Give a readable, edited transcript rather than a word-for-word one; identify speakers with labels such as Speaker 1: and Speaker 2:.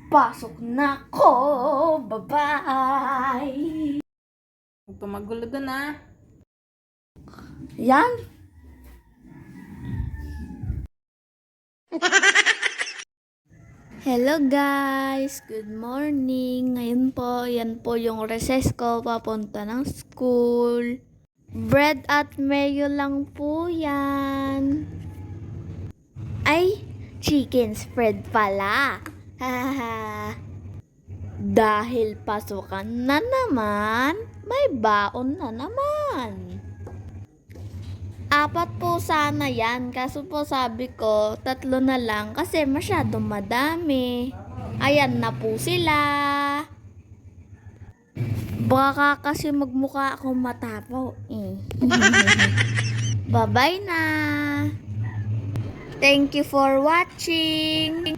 Speaker 1: Pasok na ko. Bye-bye.
Speaker 2: Huwag ka magulo doon ah.
Speaker 1: Yan. Hello guys, good morning. Ngayon po, yan po yung recess ko papunta ng school. Bread at mayo lang po yan. Ay, chicken spread pala. Hahaha. Dahil pasukan na naman, may baon na naman. 4 po sana yan, kaso po sabi ko 3 na lang kasi masyadong madami. Ayan na po sila. Baka kasi magmukha akong matapaw eh. Bye-bye na. Thank you for watching.